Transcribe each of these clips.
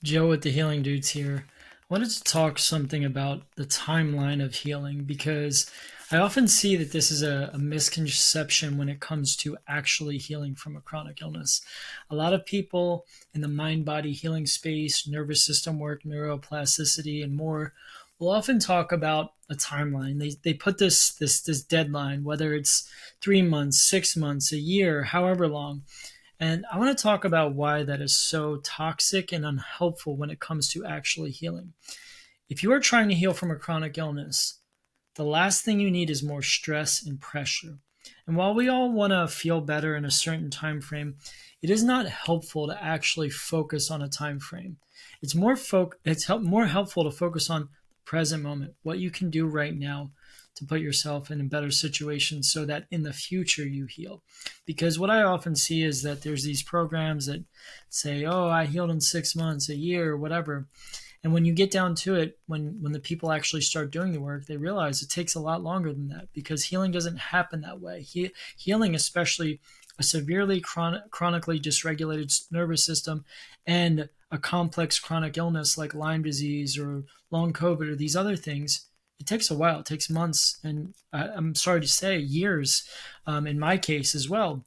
Joe with the Healing Dudes here. I wanted to talk something about the timeline of healing because I often see that this is a misconception when it comes to actually healing from a chronic illness. A lot of people in the mind body healing space, nervous system work, neuroplasticity, and more will often talk about a timeline. They put this deadline, whether it's 3 months, 6 months, a year, however long. And I want to talk about why that is so toxic and unhelpful when it comes to actually healing. If you are trying to heal from a chronic illness, the last thing you need is more stress and pressure. And while we all want to feel better in a certain time frame, it is not helpful to actually focus on a time frame. It's more helpful to focus on the present moment, what you can do right now to put yourself in a better situation so that in the future you heal. Because what I often see is that there's these programs that say, "Oh, I healed in 6 months, a year, whatever." And when you get down to it, when the people actually start doing the work, they realize it takes a lot longer than that because healing doesn't happen that way. Healing, especially a severely chronically dysregulated nervous system and a complex chronic illness like Lyme disease or long COVID or these other things, it takes a while. It takes months, and I'm sorry to say, years. In my case as well,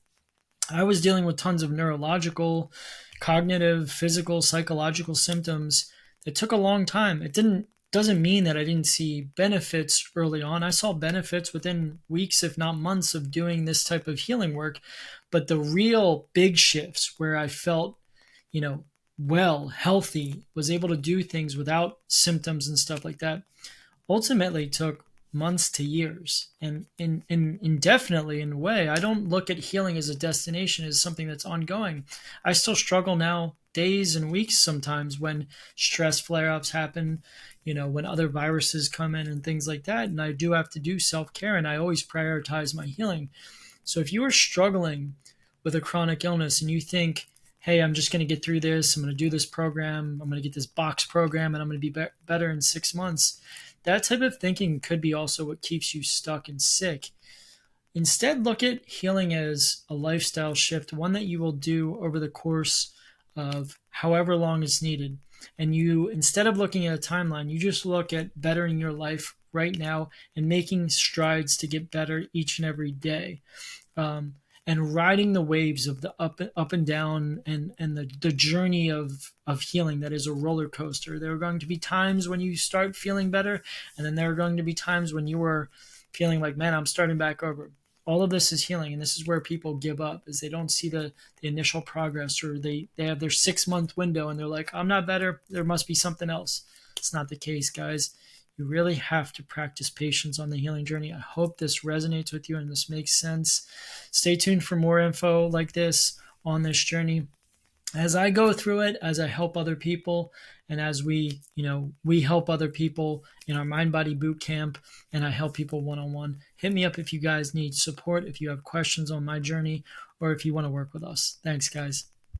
I was dealing with tons of neurological, cognitive, physical, psychological symptoms. It took a long time. It didn't doesn't mean that I didn't see benefits early on. I saw benefits within weeks, if not months, of doing this type of healing work. But the real big shifts where I felt, you know, well, healthy, was able to do things without symptoms and stuff like that, ultimately took months to years and indefinitely in a way. I don't look at healing as a destination, as something that's ongoing. I still struggle now days and weeks sometimes when stress flare-ups happen, when other viruses come in and things like that, and I do have to do self-care, and I always prioritize my healing. So if you are struggling with a chronic illness and you think, hey, I'm just going to get through this, I'm going to do this program, I'm going to get this box program, and I'm going to be better in 6 months, that type of thinking could be also what keeps you stuck and sick. Instead, look at healing as a lifestyle shift, one that you will do over the course of however long is needed. And you, instead of looking at a timeline, you just look at bettering your life right now and making strides to get better each and every day. And riding the waves of the up and down and the journey of healing that is a roller coaster. There are going to be times when you start feeling better, and then there are going to be times when you are feeling like, man, I'm starting back over. All of this is healing, and this is where people give up, is they don't see the initial progress, or they have their 6 month window and they're like, I'm not better, there must be something else. It's not the case, guys. You really have to practice patience on the healing journey. I hope this resonates with you and this makes sense. Stay tuned for more info like this on this journey. As I go through it, as I help other people, and as we help other people in our mind body boot camp, and I help people one-on-one. Hit me up if you guys need support, if you have questions on my journey, or if you want to work with us. Thanks, guys.